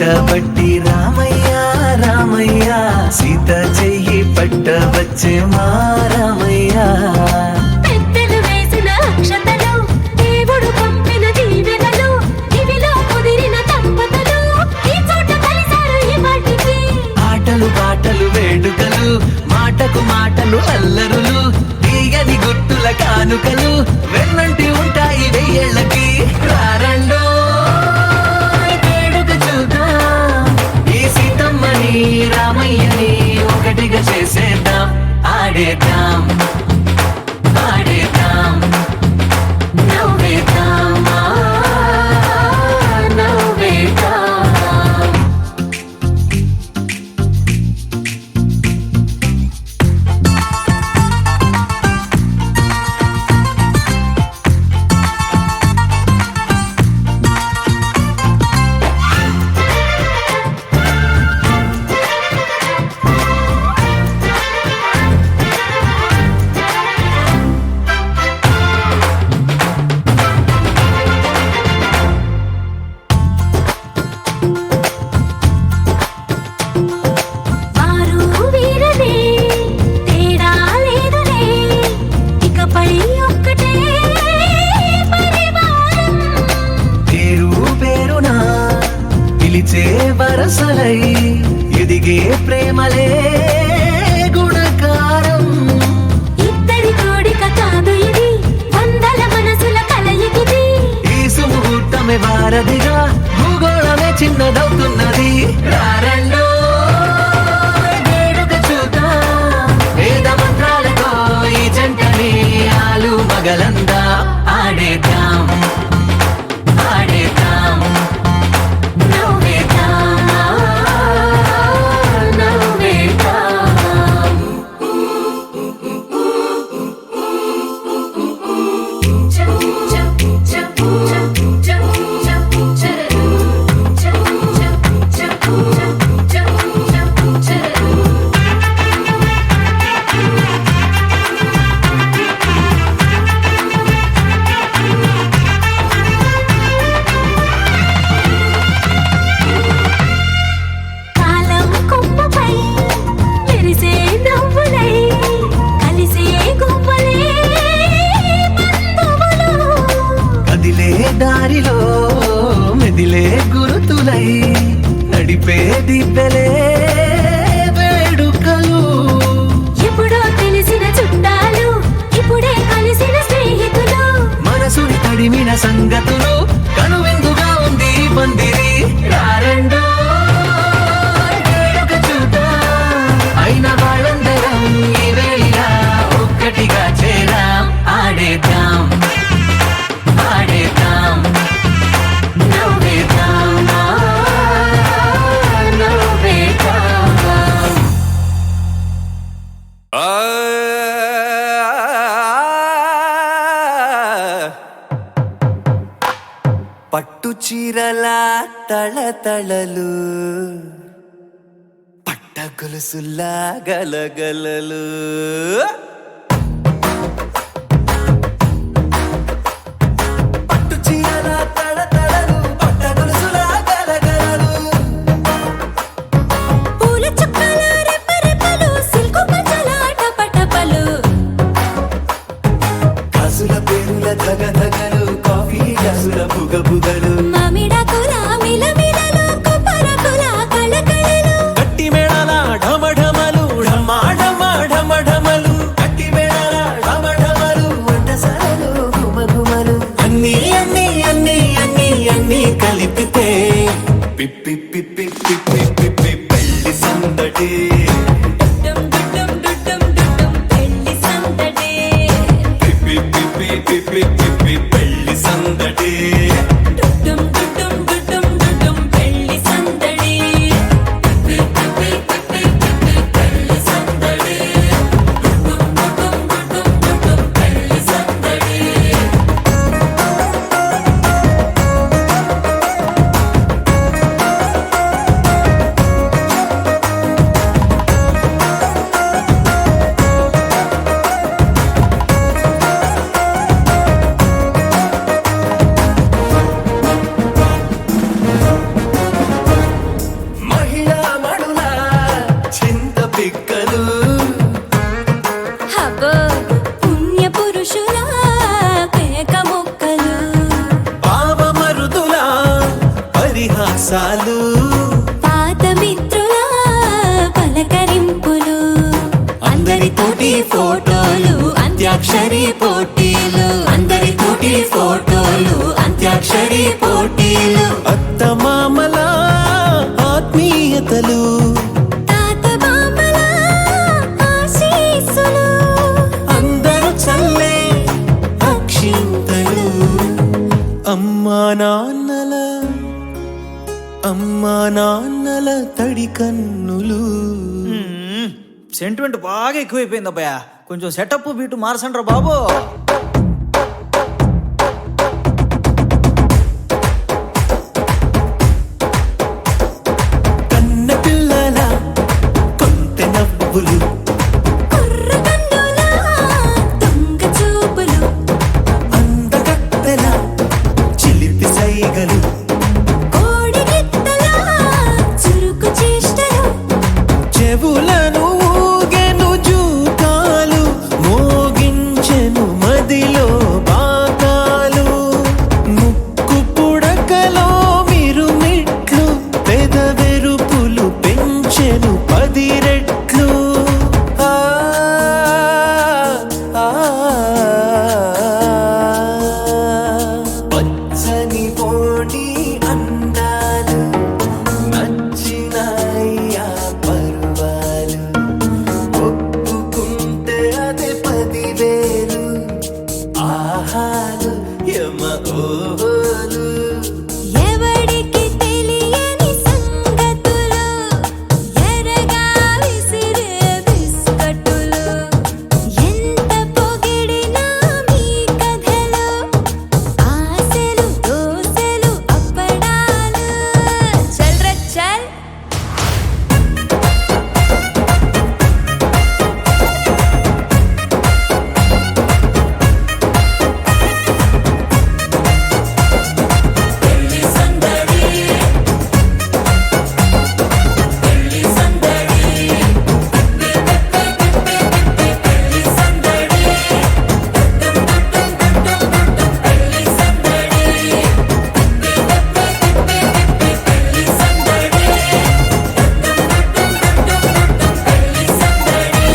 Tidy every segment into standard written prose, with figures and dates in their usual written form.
పట్టబట్టి రామయ్య రామయ్య సీత చెయ్యి పట్టవచ్చే మా రామయ్య. పెద్దలు వేసిన అక్షతలు దేవుడు పంపిన దీవెనలు ఇవిలో కుదిరిన దంపతులు ఈ చోట కలిసారు ఈ వాటికి. ఆటలు పాటలు వేడుకలు మాటకు మాటలు అల్లరులు తీయని గుట్టుల కానుకలు వెన్నంటి ఉంటాయి వెయ్యేళ్ళకి. రారండో వేడుక చూద్దాం ఈ సీతమ్మని రామయ్యని ఒకటిగా చేసేద్దాం. ఆడేద్దాం ఆడేద్దాం నవ్వేద్దాం నవ్వేద్దాం. వారు వీరనే తేడా లేదులే ఇకపై ఒక్కటే పరివారం. పేరు పేరునా పిలిచే వరసలై ఎదిగే ప్రేమలే గుణకారం. ఇద్దరి కోడిక కాదు ఇది వందల మనసుల కలయికిది. ఈ సుముహూర్తమే వారధిగా భూగోళమే చిన్నదవుతున్నది. రారండో వేడుక చూద్దాం వేద మంత్రాలతో ఈ జంటని ఆలు మగలందా. ఆడేద్దాం ఆడేద్దాం నవ్వేద్దాం నవ్వేద్దాం. కాలం కొమ్మపై మెరిసే నవ్వులై కలిసే గువ్వలే బంధువులు. కదిలే దారిలో మెదిలే గురుతులై నడిపే దివ్వెలే వేడుకలు. ఎప్పుడో తెలిసిన చుట్టాలు ఇప్పుడే కలిసిన స్నేహితులు. మనసుని తడిమిన సంగతులు కనువిందుగా ఉంది ఈ పందిరి. రారండో వేడుక చూద్దాం అయిన వాళ్ళందరం ఈ వేళ ఒక్కటిగా చేరాం. ఆడేద్దాం ఆడేద్దాం నవ్వేద్దాం నవ్వేద్దాం. పట్టు చీరల తళతళలు పట్ట గొలుసుల్లా గలగలలు. పట్టు చీరల తళతళలు పట్ట గొలుసుల్లా గలగలలు. పూల చుక్కల రెప్పరెప్పలు సిల్కు పంచల టపటపలు. గాజుల పేరుల ధగధగలు కాఫీ గ్లాసుల బుగబుగలు. మామిడాకుల మిలమిలలు కొబ్బరకుల కళకళలు. గట్టి మేళాల ఢమఢమలు ఢమాఢమఢమఢమలు. గట్టి మేళాల ఢమఢమలు వంటసాలలు గుమగుమలు. అన్నీ అన్నీ అన్నీ అన్నీ అన్నీ కలిపితే పిప్పి పిప్పి పిప్పి పిప్పి పెళ్లి సందడి. డుడ్డుం డుడ్డుం డుడ్డుం డుడ్డుం పెళ్లి సందడి. పిప్పి పిప్పి పిప్పి పిప్పి పెళ్లి సందడి. డుడ్డుం డుడ్డుం డుడ్డుం డుడ్డుం పెళ్లి సందడి. పిప్పి పిప్పి పిప్పి పిప్పి పెళ్లి సందడి. డుడ్డుం డుడ్డుం డుడ్డుం డుడ్డుం పెళ్లి సందడి. సావాసాలు పాత మిత్రుల పలకరింపులు అందరితోటి ఫోటోలు అంత్యాక్షరి పోటీలు అందరితోటి ఫోటోలు అంత్యాక్షరి పోటీలు అత్తమామల ఆత్మీయతలు తాత బామ్మల ఆశీస్సులు అందరూ చల్లే అక్షింతలు అమ్మా నాన్నల తడి కన్నులు. సెంటిమెంట్ బాగా ఎక్కువైపోయింది అబ్బాయా, కొంచెం సెటప్ బీటు మార్చండ్రా బాబు. కన్న పిల్లల కొంత నవ్వులు కుర్ర కన్నుల దొంగ చూపులు అందగత్తెల చిలిపి సైగలు కోడి గిత్తల చురుకు చేష్టలు చెవులను ఊగెను జూకాలు మోగించెను మదిలో బాకాలు ముక్కు పుడకలో మిరుమిట్లు పెదవెరుపులు పెంచెను 10 రెట్లు ఆ, ఆ, పచ్చని పోటీ అందాలు నచ్చినాయ్యా పర్వాలు ఒప్పుకుంటే అదే 10,000 ఆహాలు యమ ఓహోలు ఎవడికి తెలియని సంగతులు ఎరగా విసిరే బిస్కట్టులు ఎంత పొగిడినా మీ కథలు ఆశలు దోశలు అప్పడాలు చల్ రే చల్ పెళ్లి సందడి పెళ్లి సందడి పెళ్లి సందడి పెళ్లి సందడి పెళ్లి సందడి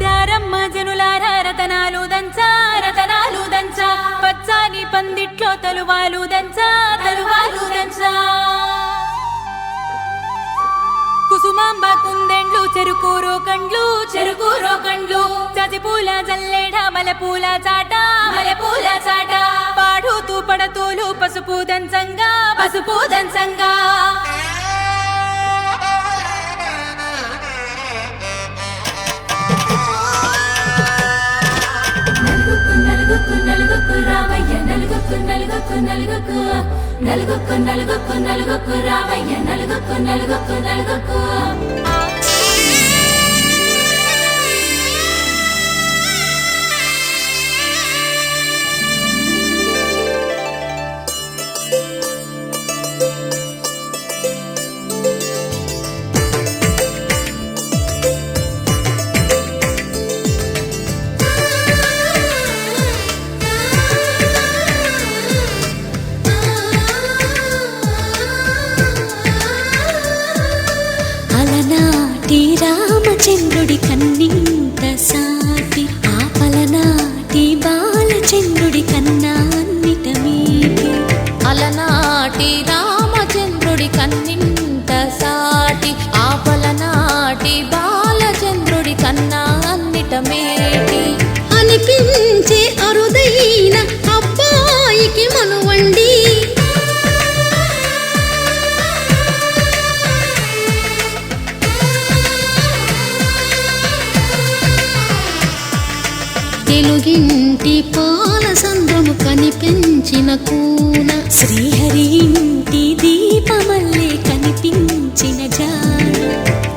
రారమ్మ జనులారా రతనాలు దంచా రతనాలు దంచా పచ్చాని పందిట్లో తలువాలు దంచా తలువాలు దంచా కుసుమాంబ కుందెండ్లు చెరుకూరో కండ్లు చజిపూల జల్లేడ మలపూల చాట పాడుతూ పడతూలు పసుపు దంచంగా నలుగుకు రావయ్య నలుగుకు రావయ్య నలుగుకు అలనాటి రామచంద్రుడి కన్నింత సాటి ఆపలనాటి బాలచంద్రుడి కన్నా అన్నిట మీటి అలనాటి రామచంద్రుడి కన్నింత సాటి ఆపలనాటి బాలచంద్రుడి కన్నా అన్నిట మేటి అనిపించే అరుదైన అబ్బాయికి మనువండి తెలుగింటి పాల సంద్రము కనిపించిన కూన శ్రీహరి ఇంటి దీపమల్లే కనిపించిన జాన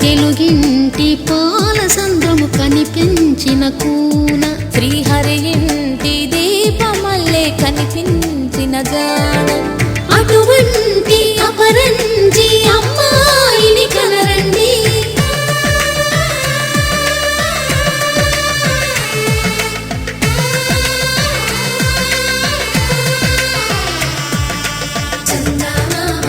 తెలుగింటి పాల సంద్రము కనిపించిన కూన శ్రీహరి ఇంటి దీపమల్లే కనిపించిన జాన అటువంటి అపరంజి అమ్మాయిని కనరండి చందమామ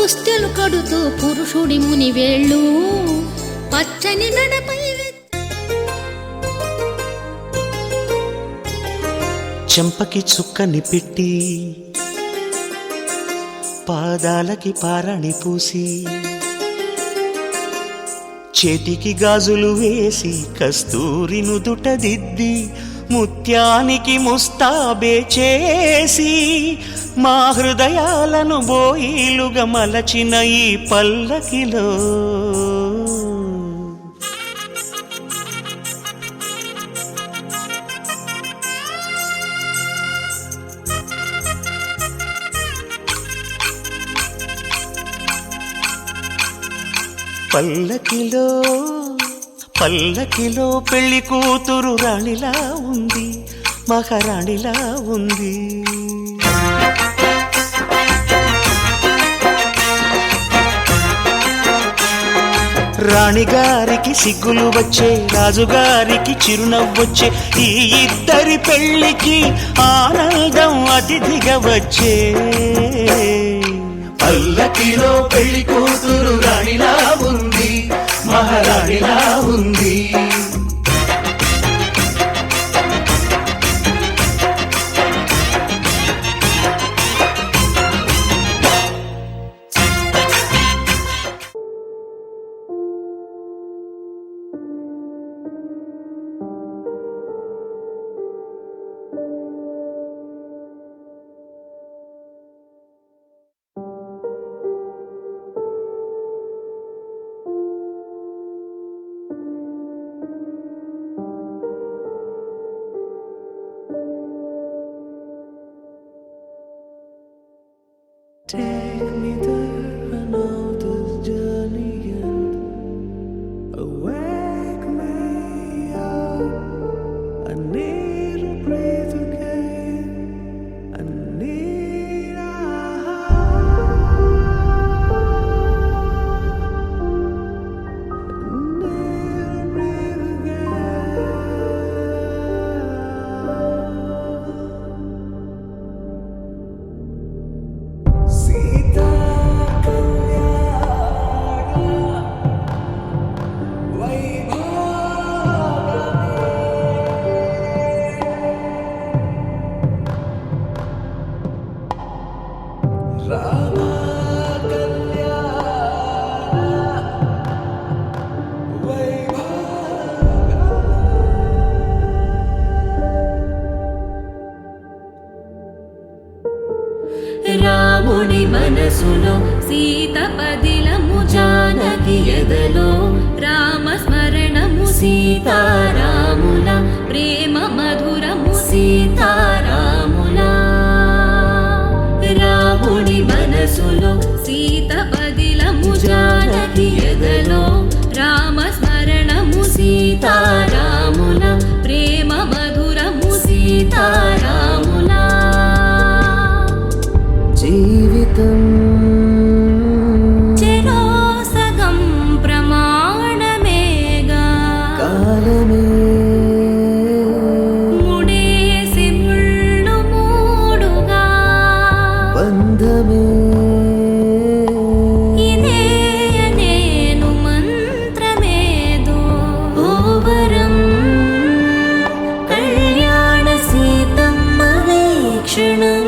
పుస్తెలు కడుతూ పురుషుడి ముని వేళ్ళు పచ్చని నడపై చెంపకి చుక్కని పెట్టి పాదాలకి పారాణి పూసి చేతికి గాజులు వేసి కస్తూరి నుదుట దిద్ది ముత్యానికి ముస్తాబే చేసి మా హృదయాలను బోయిలుగా మలచిన ఈ పల్లకిలో పల్లకిలో పల్లకిలో పెళ్లి కూతురు రాణిలా ఉంది, మహారాణిలా ఉంది. రాణిగారికి సిగ్గులు వచ్చే, రాజుగారికి చిరునవ్వొచ్చే, ఈ ఇద్దరి పెళ్లికి ఆనందం అతిథిగా వచ్చే. పల్లకిలో పెళ్లి కూతురు రాణిలా ఉంది, మహారాణిలా ఉంది. Take me there, I know this journey ends. Awake me up, I need to breathe again. I need a రాముని మనసులో సీత పదిలము, జానకి ఎదలో రామ స్మరణము, సీతారాముల ప్రేమ మధురము, సీతారాముల. రాముని మనసులో సీత పదిలము, జానకి ఎదలో రామ స్మరణము, సీతారాముల ప్రేమ మధురము, సీతారాముల. జీవితం చెరో సగం ప్రమాణమేగా, కాలమే ముడేసి ముళ్ళు మూడుగా, బంధమే ఇదే నేను మంత్రమేదో ఓవరం. కళ్యాణ సీతమ్మ వీక్షణం.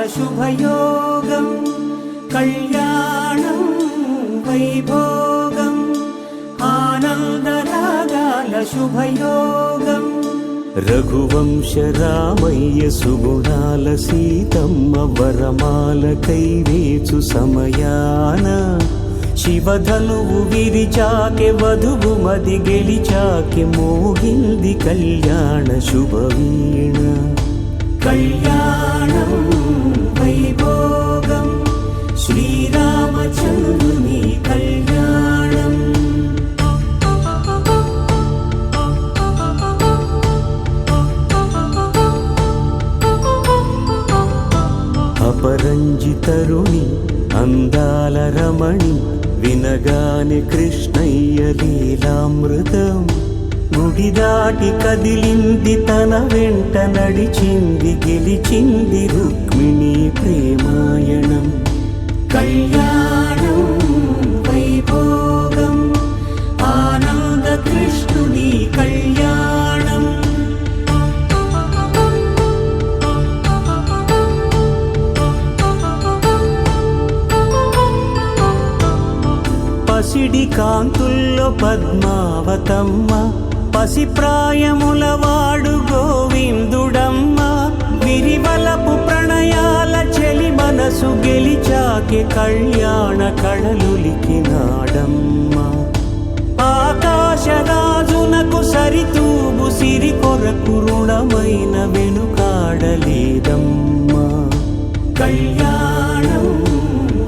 శుభయోగం కళ్యాణం వైభోగం ఆనందరాగాల శుభయోగం రఘువంశ రామయ్య సుగుణాల సీతమ్మ వరమాల కైవేచు సమయాన శివధనువు విరిచాకె వధువు మది గెలిచాకె మోగింది కళ్యాణ శుభవీణ కళ్యాణం వైభోగం శ్రీరామచంద్రుని కళ్యాణం అపరంజి తరుణి అందాల రమణి వినగాని కృష్ణయ్య లీలామృతం గుడి దాటి కదిలింది తన వెంట నడిచింది గెలిచింది రుక్మిణి ప్రేమాయణం కళ్యాణం వైభోగం ఆనంద కృష్ణుని కళ్యాణం పసిడి కాంతుల్లో పద్మావతమ్మ పసిప్రాయముల వాడు గోవిందుడమ్మ విరివలపు ప్రణయాల చెలి మనసు గెలిచాకే కళ్యాణ కళలులికినాడమ్మ ఆకాశరాజునకు సరితూగు సిరి కొరకు రుణమైన వెనుకాడలేదమ్మా కళ్యాణం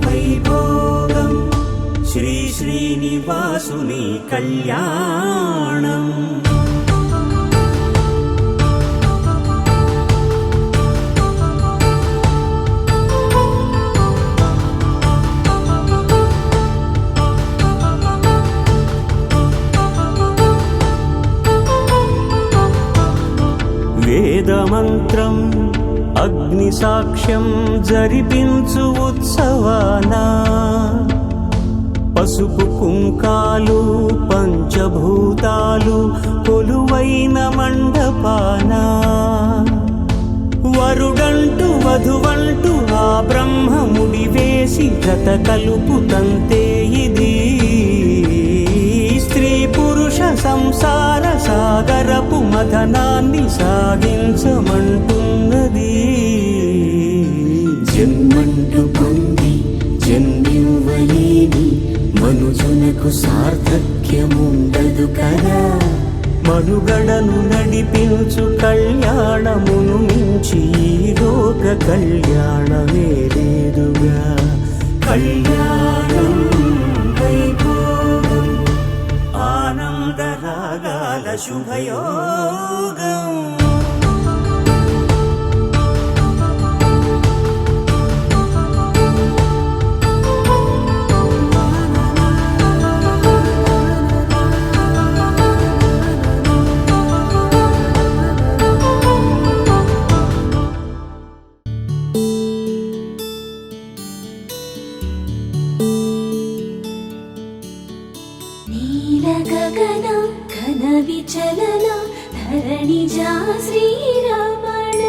వైభోగం శ్రీ శ్రీనివాసుని కళ్యాణం వేదమంత్రం అగ్ని సాక్ష్యం జరిపించు ఉత్సవానా పసుపు కుంకాలు పంచభూతాలు కొలువైన మండపాన వరుడంటూ వధువంటూ ఆ బ్రహ్మముడి వేసి జత కలుపుతంతే ఇది స్త్రీ పురుష సంసార సాగరపు మథనాన్ని సాగించమంటున్నది జన్మంటూ పొంది జన్మివ్వలేని మనుజునకు సార్థక్యముండదు కదా మనుగడను నడిపించు కళ్యాణమును మించి ఈ లోక కళ్యాణమే లేదుగా కళ్యాణం వైభోగం ఆనందరాగాల శుభయోగం గగన ఘన విచలన ధరణిజా శ్రీరమణ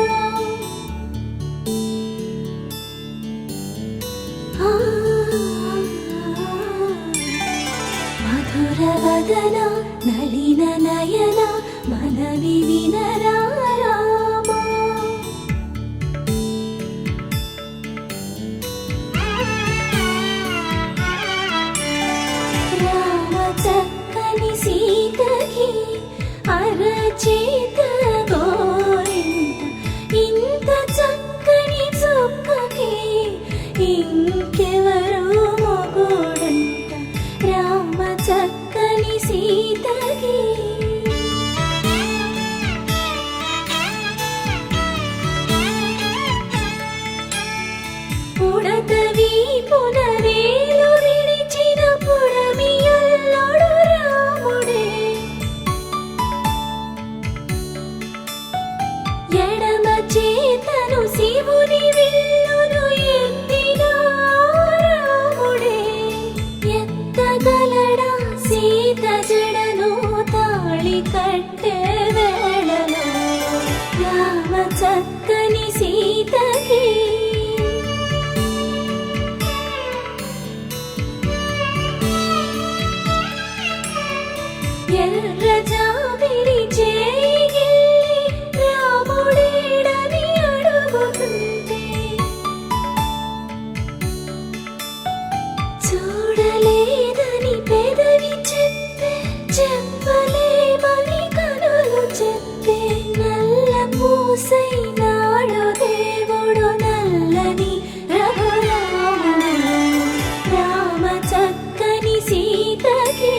మధుర వదన నలిన నయన మనవి వినరామ చక్కని సీతకి అరచేత గోరింట ఇంత చక్కని చుక్కకి ఇంకెవరు మొగుడంట రామ చక్కని సీతకి పుడతవి పునవేలు విడిచిన పుడమియల్లోడు రాముడే ఎర్ర జాబిలి చేయి రాముడేడని అడుగుతుంటే చూడలేదని పెదవి చెప్పే చెప్పలేమని కనులు చెప్పే నల్ల పూసైనాడు దేవుడు నల్లని రఘురాముడు రామ చక్కని సీతకి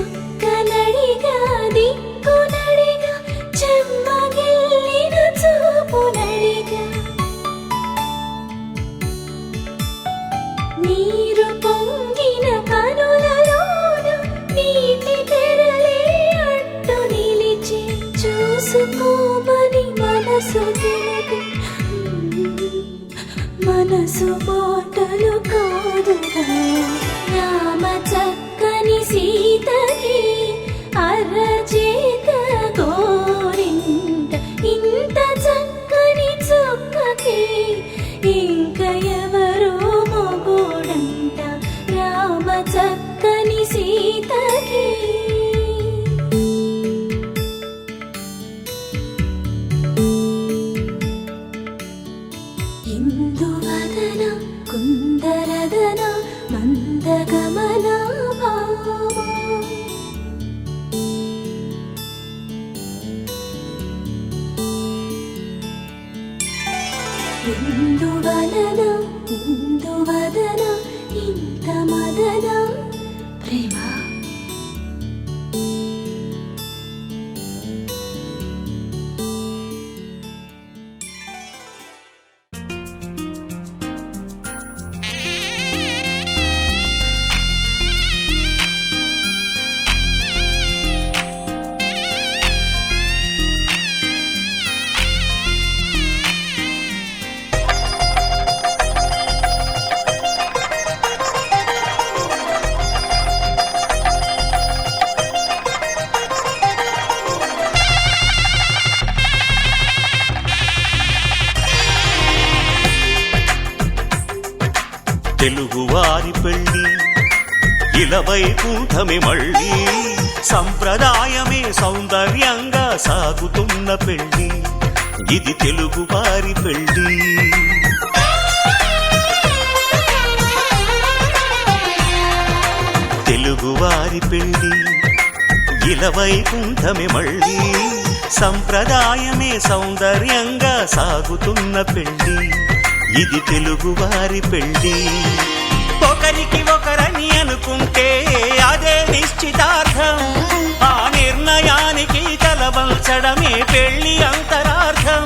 చుక్కనడిగా దిక్కునడిగా చెమ్మగిల్లిన చూపునడిగా నీరు పొంగిన కనులలోన నీటి తెరలే అడ్డు నిలిచి చూసుకోమని మనసు తెలుగు మనసు మాటలు కాదుగా రామ చక్కని సీతకి అరచేత గోరింట ఇంత చక్కని చుక్కకి ఇంక ఎవరో మొగుడంట రామ చక్కని సీతకి ఇందువదన కుందరదన మందగమన భావ ఇందువలన ఇందువదన ఇంత మదన ప్రేమ తెలుగువారి పెళ్ళి ఇలవైకుంఠమే మళ్ళీ సంప్రదాయమే సౌందర్యంగా సాగుతున్న పెళ్ళి ఇది తెలుగువారి పెళ్ళి తెలుగువారి పెళ్ళి ఇలవైకుంఠమే మళ్ళీ సంప్రదాయమే సౌందర్యంగా సాగుతున్న పెళ్ళి ఇది తెలుగువారి పెళ్ళి ఒకరికి ఒకరని అనుకుంటే అదే నిశ్చితార్థం ఆ నిర్ణయానికి తలవంచడమే పెళ్లి అంతరార్థం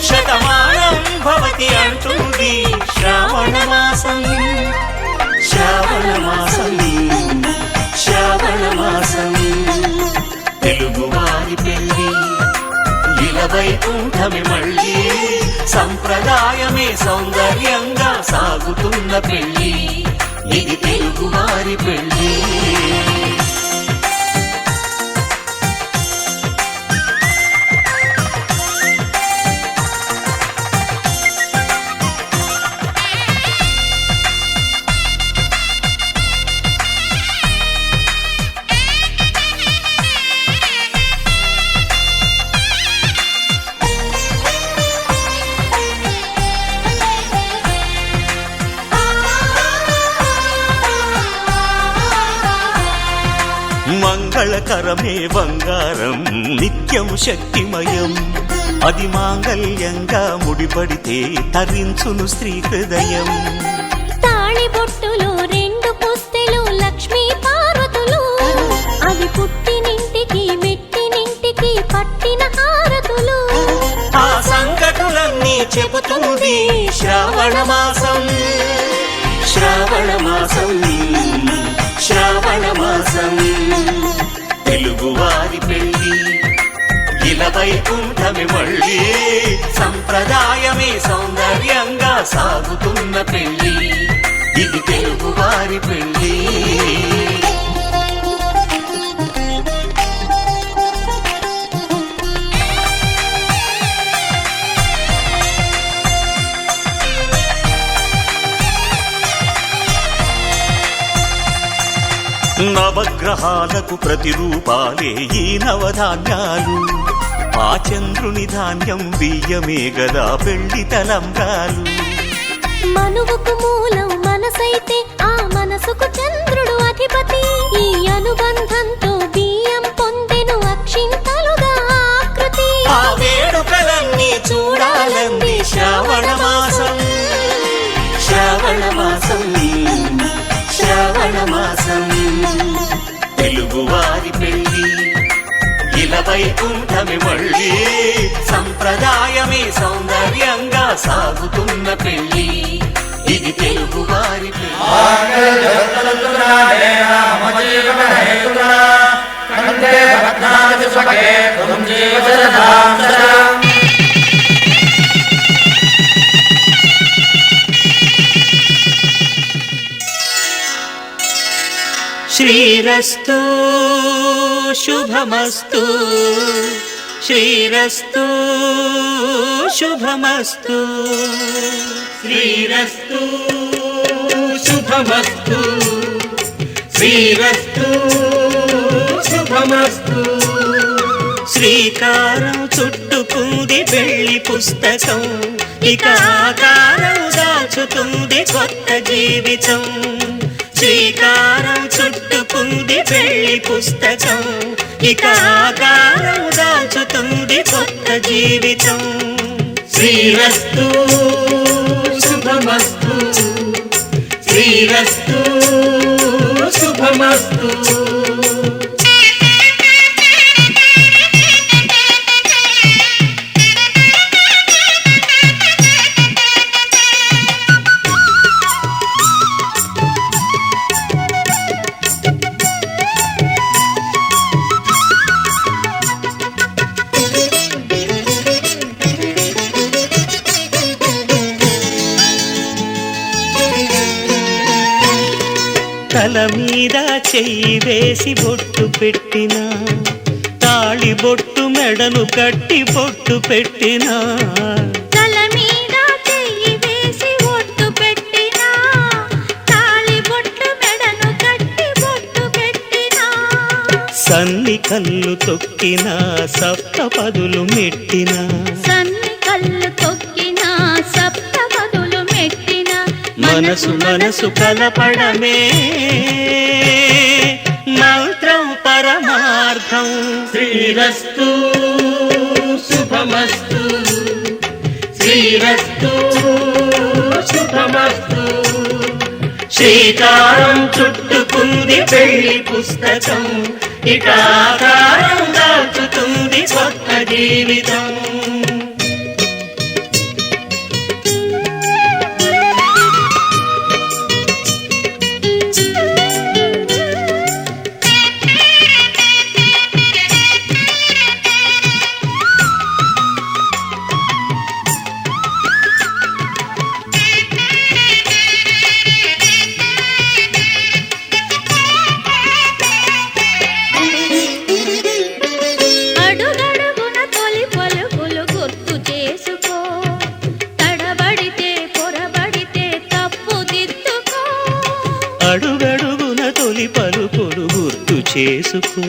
శతమానం భవతి అంటుంది శ్రావణ మాసం శ్రావణ మాసం శ్రావణ మాసం తెలుగువారి పెళ్ళి ఇలవైకుంఠమే మళ్ళీ సంప్రదాయమే సౌందర్యంగా సాగుతున్న పెళ్ళి ఇది తెలుగువారి పెళ్ళి మంగళకరమే బంగారం నిత్యం శక్తిమయం అది మాంగళ్యంగా ముడిపడితే తరించును స్త్రీ హృదయం తాళిబొట్టులో రెండు పుస్తెలు లక్ష్మీ పార్వతులు అవి పుట్టినింటికి మెట్టినింటికి పట్టిన హారతులు ఆ సంగతులన్నీ చెబుతుంది శ్రావణ మాసం శ్రావణ మాసం శ్రావణ మాసం తెలుగువారి పెళ్ళి ఇలవైకుంఠమే మళ్ళీ సంప్రదాయమే సౌందర్యంగా సాగుతున్న పెళ్ళి ఇది తెలుగువారి పెళ్ళి నవగ్రహాలకు ప్రతిరూపాలే ఈ నవధాన్యాలు. ఆ చంద్రుని ధాన్యం బియ్యమే గదా పెళ్లి తలంబ్రాలు. మనువుకు మూలం మనసైతే ఆ మనసుకు చంద్రుడు అధిపతి. ఈ అనుబంధంతో బియ్యం పొందెను అక్షింతలుగా ఆకృతి. ఆ వేడుకలన్నీ చూడాలంది శ్రావణ మాసం, శ్రావణ మాసం, శ్రావణ మాసం. తెలుగువారి పెళ్లి ఇలా వైకుంఠమి మళ్ళీ, సంప్రదాయమే సౌందర్యంగా సాగుతున్న పెళ్లి. ఇది తెలుగువారి పెళ్లి. శ్రీరస్తు శుభమస్తు, శ్రీరస్తు శుభమస్తు, శ్రీరస్తు శుభమస్తు, శ్రీరస్తు శుభమస్తు. శ్రీకారం చుట్టుకుంది పెళ్లి పుస్తకం, ఇక ఆకారం దాచుతుంది కొత్త జీవితం. శ్రీకారం చుట్టుకుంది పెళ్లి పుస్తకం, ఇక ఆకారం దాచుతుంది కొత్త జీవితం. శ్రీరస్తు శుభమస్తు, శ్రీరస్తు శుభమస్తు. తల మీద చెయ్యి వేసి బొట్టు పెట్టినా, తాళి బొట్టు మెడను కట్టి బొట్టు పెట్టినా. తల మీద చెయ్యి వేసి బొట్టు పెట్టినా, తాళి బొట్టు మెడను కట్టి బొట్టు పెట్టినా. సన్ని కళ్ళు తొక్కినా సప్తపదులు మెట్టినా, సన్ని కళ్ళు తొక్కినా సప్తపదులు మెట్టినా. మనసు మనసు కలపడమే మంత్రం పరమార్థం. శ్రీరస్తు శుభమస్తు, శ్రీరస్తు శుభమస్తు. శ్రీకారం చుట్టుకుంది పెళ్లి పుస్తకం, ఇక ఆకారం దాచుతుంది కొత్త జీవితం. అడుగడుగున తొలి పలుకులు గుర్తు చేసుకో, తడబడితే పొరబడితే తప్పు దిద్దుకో. అడుగడుగున తొలి పలుకులు గుర్తు చేసుకో,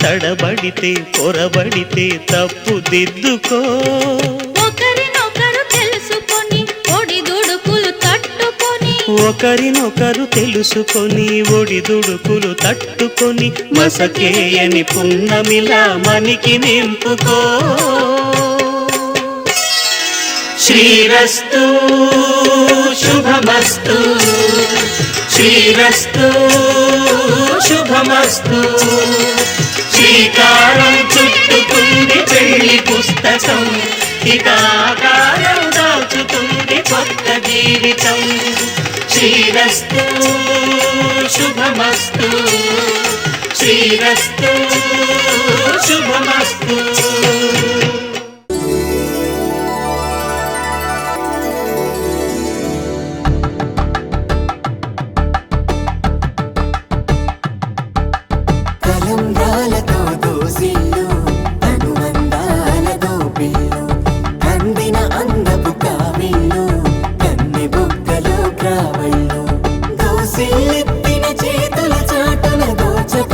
తడబడితే పొరబడితే తప్పు దిద్దుకో. ఒకరినొకరు తెలుసుకొని ఒడిదుడుకులు తట్టుకొని, ఒకరినొకరు తెలుసుకొని ఒడిదుడుకులు తట్టుకొని, మసకేయని పున్నమిలా మనికి నింపుకో. శ్రీరస్తు శుభమస్తు, శ్రీరస్తు శుభమస్తు. శ్రీకారం చుట్టుకుంది పెళ్లి పుస్తకం, ఇక ఆకారం దాచుతుంది కొత్త జీవితం. శ్రీరస్తు శుభమస్తు, శ్రీరస్తు శుభమస్తు. తలంబ్రాలతో దోసిల్లు అనుబంధాలతో పిల్లు, అందిన అందపు కావిళ్ళు కన్నె బుగ్గలో గ్రావళ్ళు. దోసిల్లెత్తిన చేతుల చాటున దోచక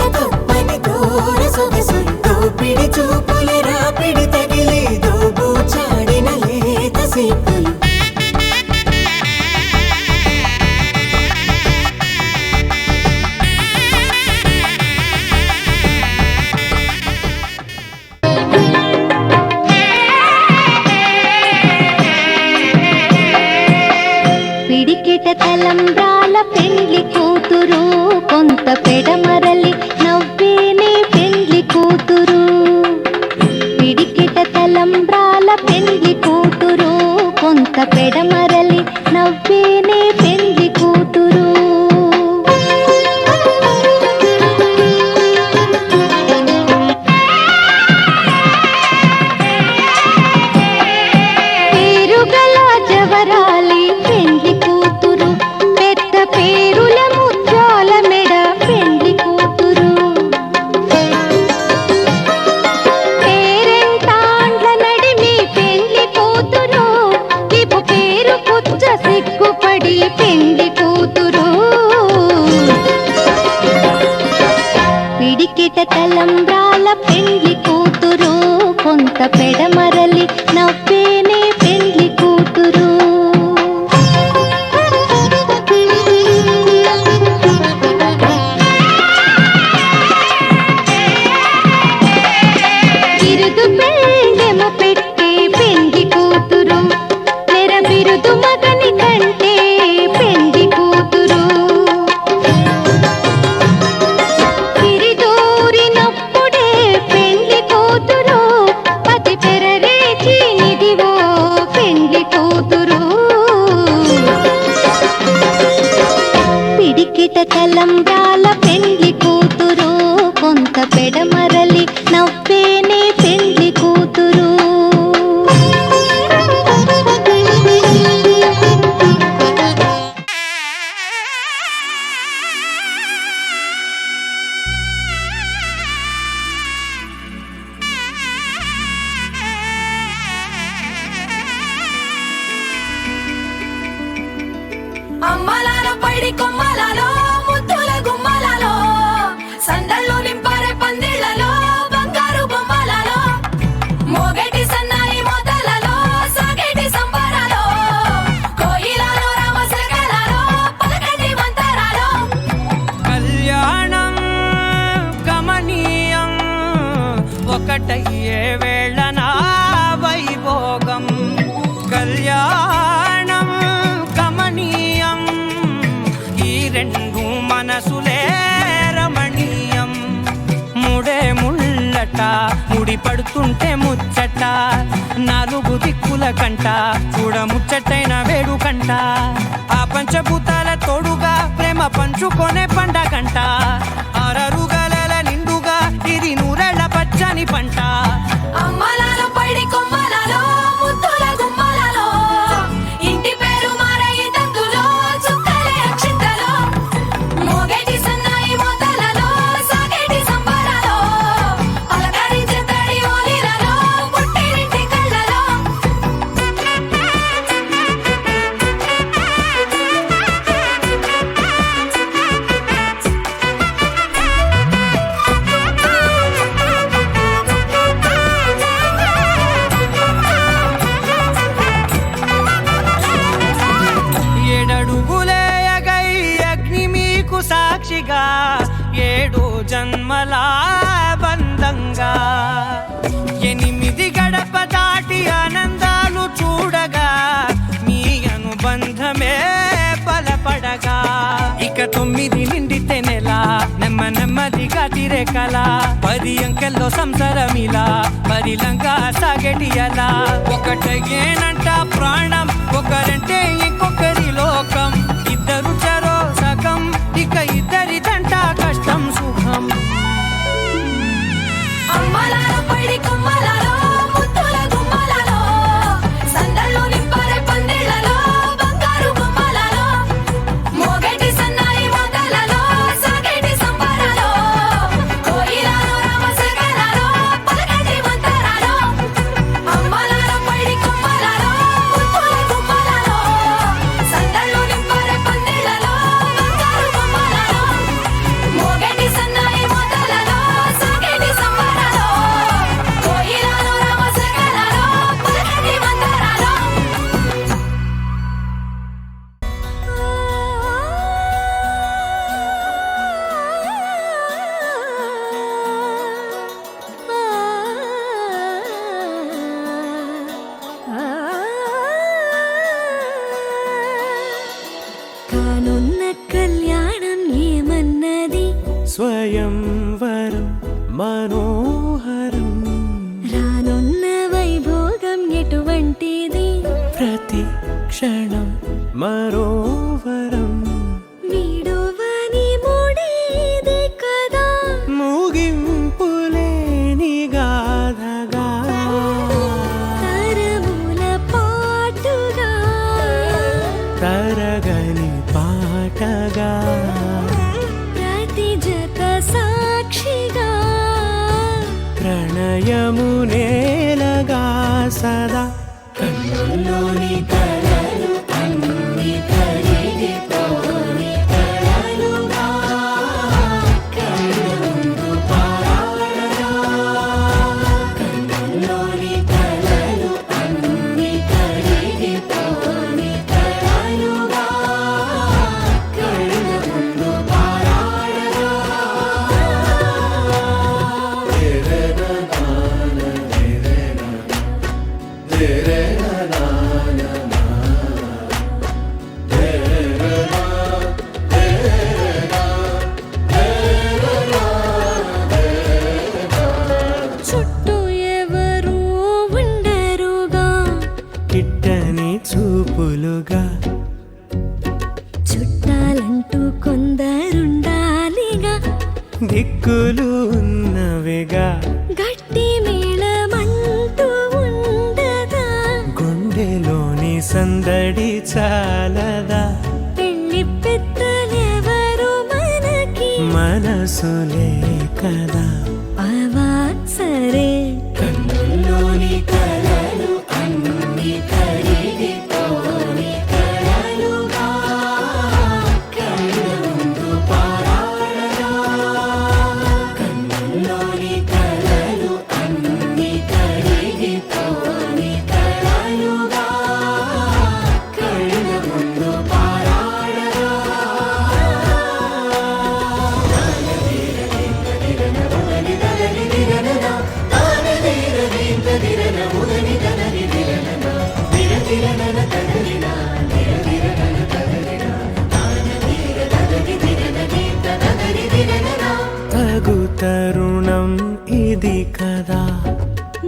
పిడికిట తలంబ్రాల పెండ్లి కూతురు కొంత పెడమరలి నవ్వేనే పెండ్లి కూతురు బిరుదు పెండెము పెట్టే పెండ్లి కూతురు నెర బిరుదు మగని కంటే పెండ్లి కూతురు తిరిదూరినప్పుడే పెండ్లి కూతురు పతి పెరరేచి నిదివో పెండ్లి కూతురు పిడికిట తలంబ్రాల పెండ్లి కూతురు కొంత పెడమరలి నవ్వేనే పెండ్లి కూతురు అమ్మలాల పైడి కొమ్మలలో ముద్దుల గుమ్మలలో సందళ్ళు నింపరే పందిళ్లలో బంగారు బొమ్మలలో మోగేటి సన్నాయి మోతలలో సాగేటి సంబరాలో కోయిలలో రామశకలలో పలకటి మంతరాలో కళ్యాణం గమనీయం ఒకటయ్యే వేళ నా వైభోగం కళ్యాణం గమనీయం ఈ రెండు మనసులే రమణీయం ముడే ముళ్ళట ముడి పడుతుంటే ముచ్చట నాలుగు దిక్కుల కంట చూడ ముచ్చటైన వేడుకంట ఆ పంచభూతాల తోడుగా ప్రేమ పంచుకొనే పండగంట ఆరరుగల నిండుగా ఇది నూరెళ్ళ పచ్చని పంట అమ్మలాల పైడి కొమ్మలలో ముద్దుల గుమ్మలలో ఇంటి పేరు మారయి తందులో చుక్కలే అక్షింతలో మోగేటి సన్నాయి మోతలలో సాగేటి సంబరాలో పలకరించే తడి ఓలిలలో పుట్టినింటి కళ్ళలో ఏడడుగులేయగై అగ్ని మీకు సాక్షిగా ఏడు జన్మల బంధంగా ఎనిమిది గడప దాటి ఆనందాలు చూడగా మీ అనుబంధమే బలపడగా ఇక 9 నిండితే నెల నెమ్మదిగా తిరేకల 10 అంకెల్లో సంసారమిలా పరిలంగా సాగటి అలా ఒకటేనంట ప్రాణం ఒకరంటే ఇంకొకరి లోకం ఇద్దరు చరో సగం ఇక ఇద్దరిదంట కష్టం సుఖం అమ్మలాల పైడి కొమ్మలలో ముద్దుల గుమ్మలలో సందళ్ళు నింపరే పందిళ్లలో బంగారు బొమ్మలలో మోగేటి సన్నాయి మోతలలో సాగేటి సంబరాలో కోయిలలో రామశకలలో పలకటి మంతరాలో అమ్మలాల పైడి కొమ్మలలో ముద్దుల గుమ్మలలో సందళ్ళు నింపరే పందిళ్లలో బంగారు బొమ్మలలో మోగేటి సన్నాయి మోతలలో సాగేటి సంబరాలో కోయిలలో రామశకలలో పలకటి మంతరాలో కానున్న కళ్యాణం ఏమన్నది స్వయంవరం మనోహరం రానున్న వైభోగం ఎటువంటిది ప్రతి క్షణం మరోవరం వీడువని మూడేది కదా ముగింపులేని గాథగా తరముల పాటుగా తరగని పాటగా ప్రతి జత సాక్షిగా ప్రణయము నేలగా సదా కన్నుల్లోని కలలు అన్ని కరిగిపోని కలలుగా కళ్ళు ముందు గుర్తులు ఉన్నవిగా గట్టి మేళమంటూ ఉండదా గుండెలోని సందడి చాలదా పెళ్లి పెద్దలెవరు మనకి మనసులే కదా అవా సరే కన్నుల్లోని కలలు అన్ని కరిగిపోని కలలుగా కళ్ళ ముందు పారాడగా కన్నుల్లోని కలలు అన్ని కరిగిపోని కలలుగా కళ్ళ ముందు పారాడగా తగు తరుణం ఇది కదా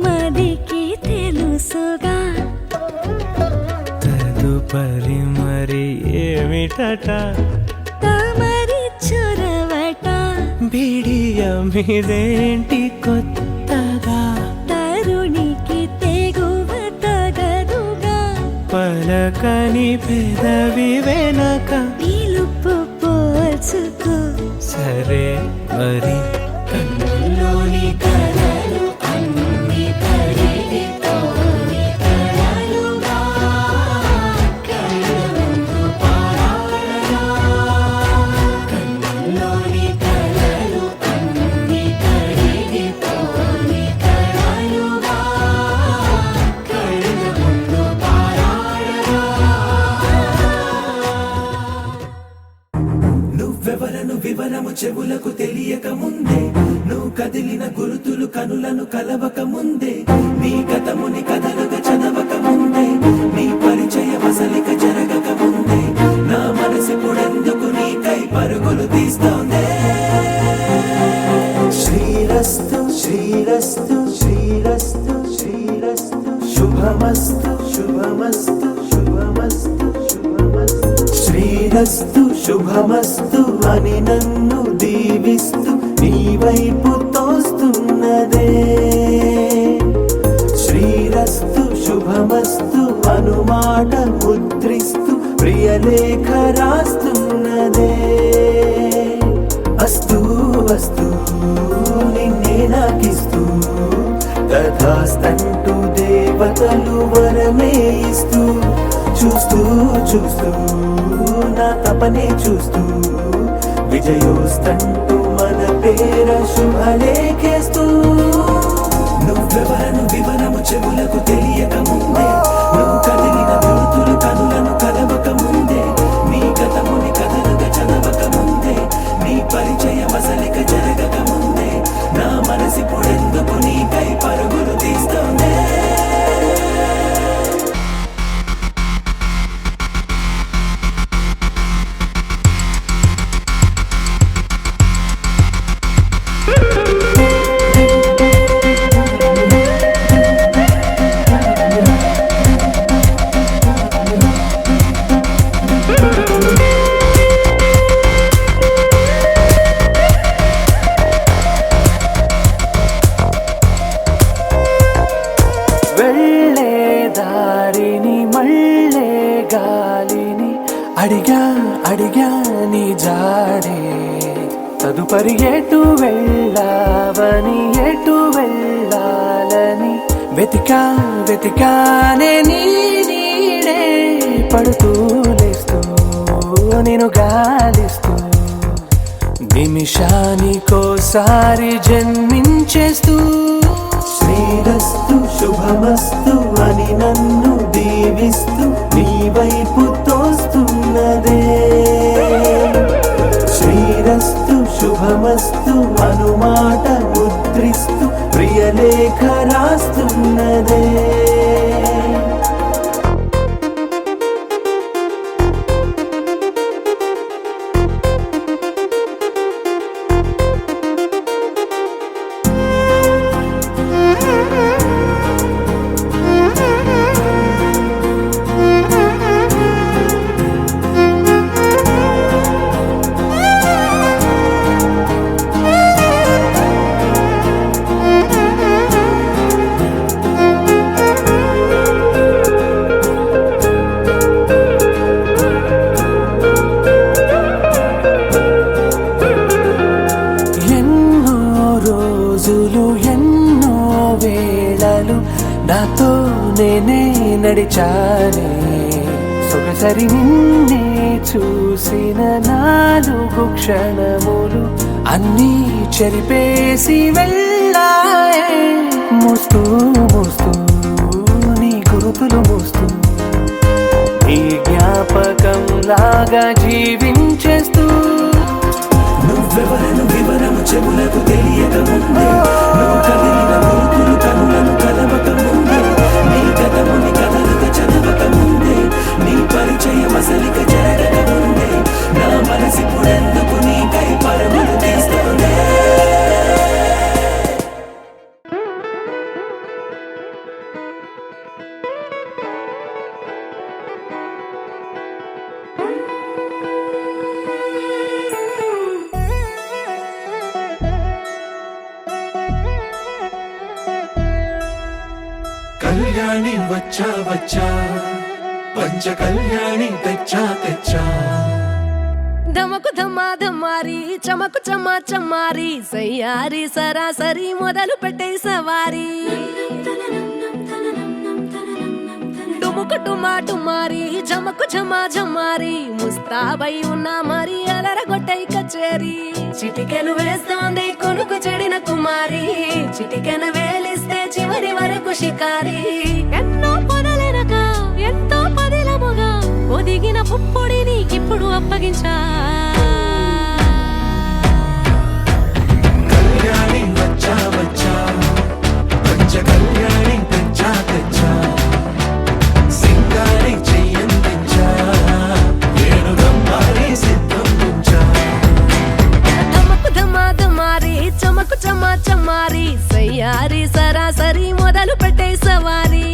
మదికి తెలుసుగా తదుపరి మరి ఏమిటట తమరి చొరవట బిడియమిదేంటి కొత్తగా తరుణికి తెగువ తగదుగా పలకని పెదవి వెనక పిలుపు పోల్చుకో సరే మరి కన్నుల్లోని కలలు అన్ని కరిగిపోని కలలుగా కళ్ళ ముందు పారాడగా కన్నుల్లోని కలలు అన్ని కరిగిపోని కలలుగా కళ్ళ ముందు పారాడగా నువ్వెవరను వివరము చెవులకు తెలియక ముందే నువ్వు కదిలిన గురుతులు కనులను కలవక ముందే నీ గతముని కథలుగా చదవక ముందే నీ పరిచయ వసలిక జరగక ముందే నా మనసు పొడెందుకు నీకై పరుగులు తీస్తోందే శ్రీరస్తు శ్రీరస్తు శ్రీరస్తు శ్రీరస్తు శుభమస్తు శుభమస్తు శుభమస్తు శుభమస్తు శ్రీరస్తు శుభమస్తు అని నన్ను దీవిస్తూ నీ వైపు తోస్తున్నదే శ్రీరస్తు శుభమస్తు అనుమాట ముద్రిస్తూ ప్రియలేఖ రాస్తున్నదే అస్తు అస్తు నిన్నే నాకిస్తూ తథాస్తంటూ దేవతలు వరమే ఇస్తూ చూస్తూ చూస్తూ నా తపనే చూస్తూ విజయోస్తంటూ మన పేర శుభలేఖేస్తూ నువ్వెవరను వివరము చెవులకు తెలియక ముందే నువ్వు కదిలిన గుర్తులు కనులను కలవక ముందే నీ గతముని కథలుగా చదవక ముందే నీ పరిచయ వసలిక జరగక ముందే నా మనసి పొడెందుకు నీకై పరుగులు తీస్తోందే వెళ్ళే దారిని మళ్ళే గాలిని అడిగా అడిగా నీ జాడే తదుపరి ఎటు వెళ్ళావని ఎటు వెళ్ళాలని వెతికా వెతికానే నీ నీడే పడుతూ లేస్తూ నేను గాలిస్తూ నిమిషానికోసారి జన్మించేస్తూ శ్రీరస్తు శుభమస్తు అని నన్ను దీవిస్తూ నీ వైపు తోస్తున్నదే శ్రీరస్తు శుభమస్తు అనుమాట ముద్రిస్తూ ప్రియలేఖ రాస్తున్నదే రోజులు ఎన్నో వేళలు నాతో నేనే నడిచానే సొగసరి నిన్నే చూసిన 4 క్షణములు అన్నీ చెరిపేసి వెళ్ళాయే మోస్తూ మోస్తూ నీ గురుతులు మోస్తూ ఈ జ్ఞాపకం లాగా జీవించేస్తూ నువ్వెవరను వివరము చెవులకు తెలియక ముందే నువ్వు కదిలిన గురుతులు కనులను కలవక ముందే నీ గతముని కథలుగా చదవక ముందే నీ పరిచయం అసలిక జరగక ముందే నా మనసిప్పుడెందుకు నీకై పరములు తీస్తూనే కళ్యాణి వచ్చా వచ్చా పంచ కళ్యాణి తెచ్చా తెచ్చా ధమకు ధమా ధమారి చమకు చమా చమారి సయ్యారి సరాసరి మొదలు పెట్టే సవారి డుముకు టుమా టుమారి జమకు ఝమా ఝమారి ముస్తాబై ఉన్నా మరి అలరగొట్టై కచేరి చిటికెను వేస్తోంది కొనుకు చెడిన కుమారి చిటికెను వేలిస్తే చివరి వరకు షికారి ఎన్నో పొదలెనక ఎంతో పదిలముగా ఒదిగిన పుప్పొడి నీకిప్పుడు అప్పగించా కళ్యాణి వచ్చా వచ్చా పంచ కళ్యాణి తెచ్చా తెచ్చా సింగారి చెయ్యందించా నేను గమ్మారి సిద్ధం ఉంచా ధమకు ధమా ధమారి చమకు చమా చమారి సయ్యారి సరాసరి మొదలు పెట్టే సవారి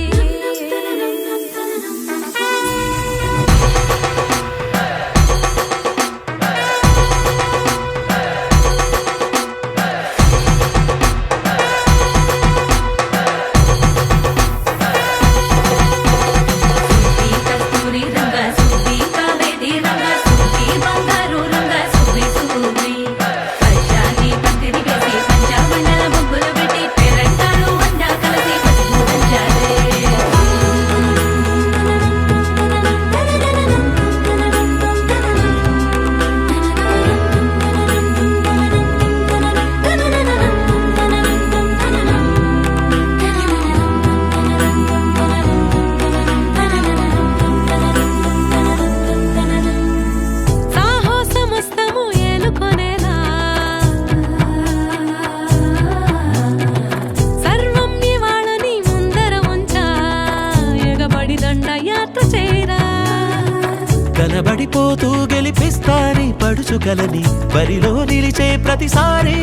కనబడిపోతూ గెలిపిస్తాని పడుచుకలని బరిలో నిలిచే ప్రతిసారి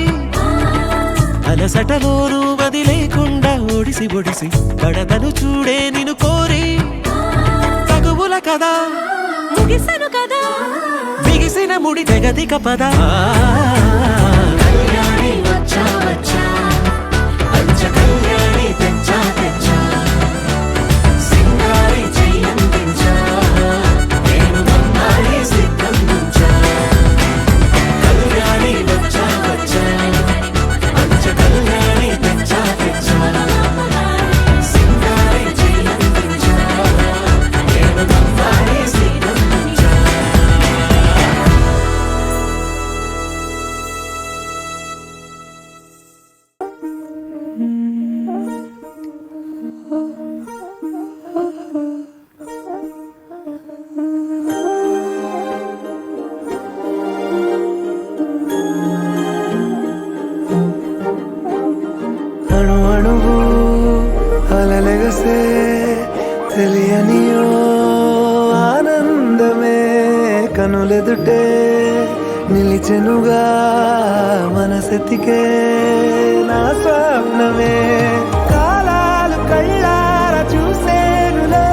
అలసటలోనూ వదిలేకుండా ఒడిసి ఒడిసి పడతను చూడే నిన్ను కోరి తగువుల కదా ముగిసను కదా బిగిసిన ముడి తెగదిక పద కళ్యాణి వచ్చా వచ్చా పంచ కళ్యాణి తెచ్చా తెచ్చా సింగారి చెయ్యందించా నేను గమ్మారి సిద్ధం ఉంచా కళ్యాణి వచ్చా వచ్చా పంచ కళ్యాణి తెచ్చా తెచ్చా సింగారి చెయ్యందించా నేను గమ్మారి సిద్ధం ఉంచా అణు అణువు అలలెగసే తెలియనియో ఆనందమే కనులెదుటే నిలిచెనుగా మనసెతికే నా స్వప్నమే కాలాలు కళ్ళార చూసేనులే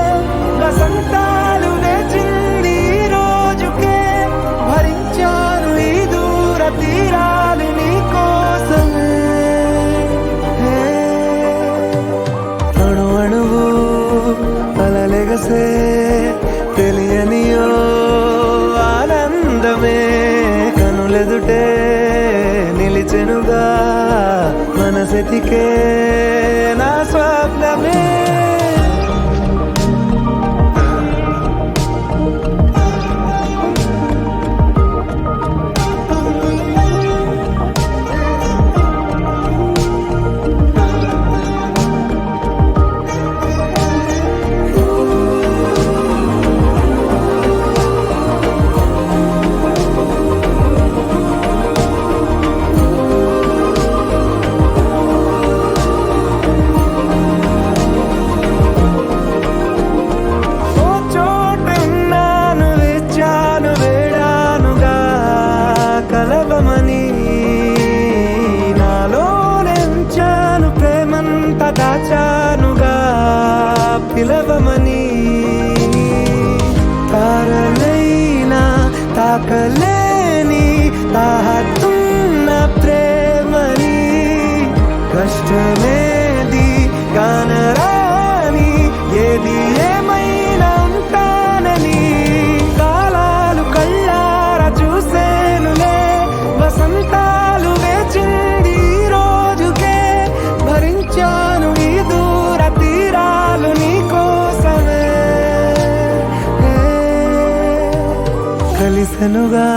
వసంతాలు నేచింది ఈ రోజుకే భరించాను ఈ దూర తీరాలు నీ కోసమే అణు అణువు అలలెగసే తెలియనియో ఆనందమే కనులెదుటే నిలిచెనుగా మనసెతికే మనసెతికే నా స్వప్నమే దాచానుగా పిలవమని తారలైనా తాకలేని తాహతున్న ప్రేమని కష్టమేది కానరాని ఏది ఏమైనా ఉంటానని కాలాలు కళ్ళార చూసేనులే వసంతాలు వేచింది ఈ రోజుకే భరించాను ఈ దూర తీరాలు నీ కోసమే కలిసెనుగా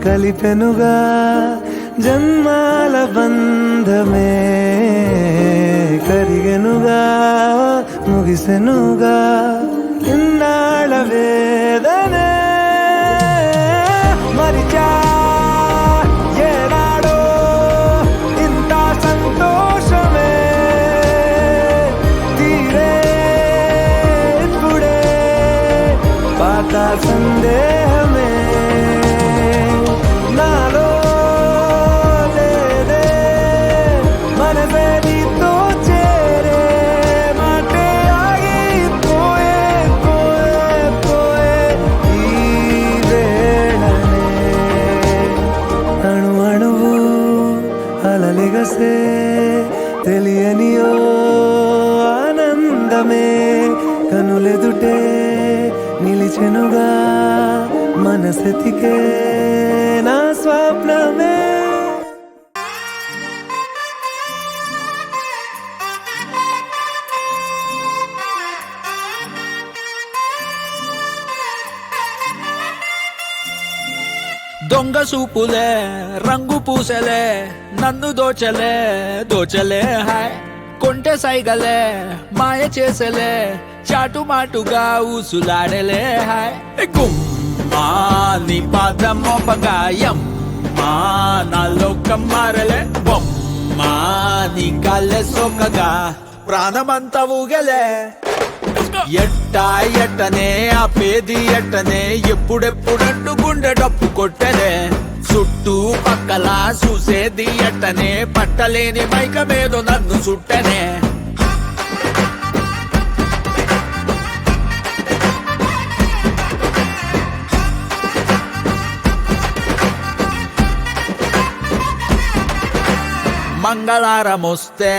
కలిపెనుగా జన్మాల బంధమే కరిగెనుగా ముగిసెనుగా ఇన్నాళ్ళ వేదనే మరిచా ఏనాడో ఇంత సంతోషమే తీరే ఇప్పుడే పాత సందేహమే నాలో లేదే మనసే నీతో చేరే మాటే ఆగిపోయే పోయే పోయే ఈ వేళనే అణు అణువు అలలిగసే తెలియనియో ఆనందమే కనులెదుటే నిలిచెనుగా మనసెతికే నా స్వప్నమే దొంగ సూపులే రంగు పూసలే నన్ను దోచలే దోచలే హాయ్ కొంటె సైగలే మాయ చేసలే చాటుమాటుగా ఊసులాడలే హాయ్ గుమ్మా నీ పాదం మోపగాయం మా నాలో కమ్మారలే బొమ్మా నీ కాళ్ళే సోకగా ప్రాణమంతా ఊగలే ఎట్టా ఎట్టనే ఆ పేది ఎట్టనే ఎప్పుడెప్పుడంటూ గుండె డప్పు కొట్టనే చుట్టూ పక్కల చూసేది ఎట్టనే పట్టలేని మైకమేదో నన్ను చుట్టనే మంగళారమొస్తే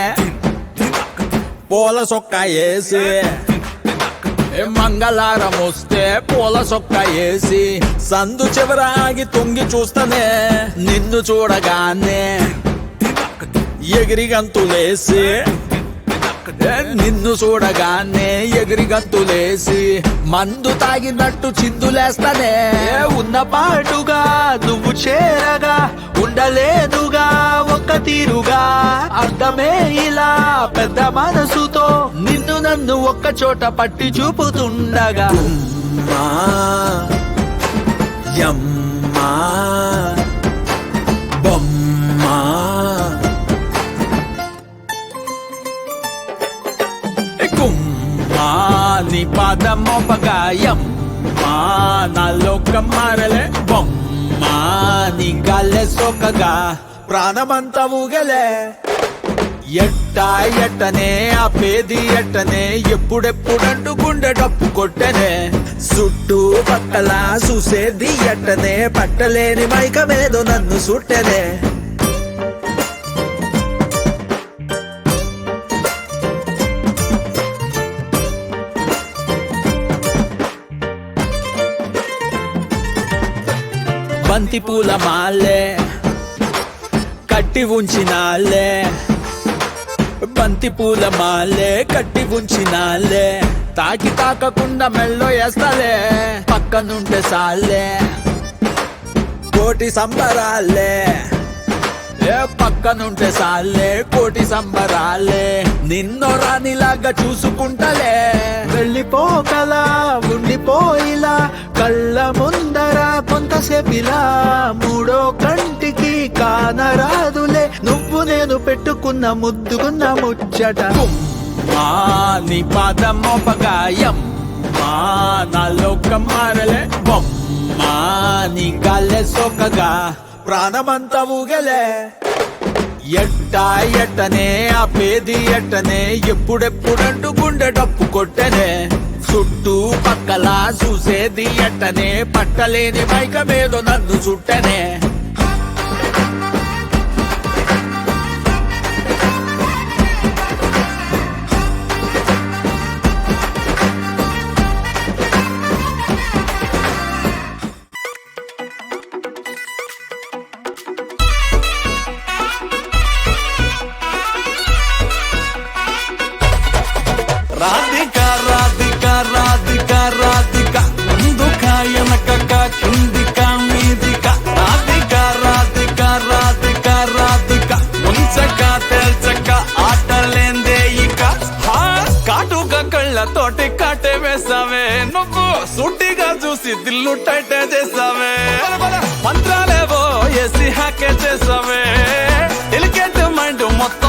పూల సొక్క వేసి మంగళారం వస్తే పూల సొక్క వేసి సందు చివరాగి తొంగి చూస్తానే నిన్ను చూడగానే ఎగిరి గంతులేసి నిన్ను చూడగానే ఎగిరి గంతులేసి మందు తాగినట్టు చిందులేస్తానే ఉన్న పాటుగా నువ్వు చేరగా ఉండలేదుగా ఒక్క తీరుగా అర్థమే ఇలా పెద్ద మనసుతో నిన్ను నన్ను ఒక్క చోట పట్టి చూపుతుండగా యమ్మా బొమ్మా కుమ్మా నీ పాదం మోపగాయం మా నాలో కమ్మారలే బొమ్మా నీ గాల్లే సోకగా ప్రాణమంతా ఊగలే ఎట్టా ఎట్టనే ఆ పేది ఎట్టనే ఎప్పుడెప్పుడంటూ గుండె డప్పు కొట్టనే చుట్టూ పక్కల చూసేది ఎట్టనే పట్టలేని మైకమేదో నన్ను సుట్టనే బంతి పూల మాలే కట్టి ఉంచినాలే బంతి పూల మాలే కట్టి ఉంచినాలే తాకి తాకకుండా మెల్లో వేస్తాలే పక్కనుంటే సాలే కోటి సంబరాలే ఏ పక్కనుంటే సాలే కోటి సంబరాలే నిన్నో రానిలాగా చూసుకుంటలే వెళ్ళిపోకలా ఉండిపోయిలా కళ్ళ ముందర కొంతసేపిలా మూడో కంటికి కానరాదులే నువ్వు నేను పెట్టుకున్న ముద్దుకున్న ముచ్చట మా నీ పాదం మోపగాయం మా నా లోకం మారలే బొమ్మా నీ గాలే సోకగా ప్రాణమంతా ఊగలే ఎట్టనే ఆ పేది ఎట్టనే ఎప్పుడెప్పుడంటూ గుండె డప్పు కొట్టనే చుట్టూ పక్కల చూసేది ఎట్టనే పట్టలేని మైకమేదో నన్ను చుట్టనే రాధిక రాధిక రాధిక రాధిక ముందుక వెనకక కిందిక మీదిక రాధిక రాధిక రాధిక రాధిక ముంచక తెల్చక ఆటలేందే ఇక కాటుక కళ్ళతోటి కాటే వేసావే నువ్వు సూటిగా చూసి దిల్లు టైటే చేసావే మంత్రాలేవో వేసి హ్యాకే చేసావే డెలికేట్ మైండ్ మొత్తం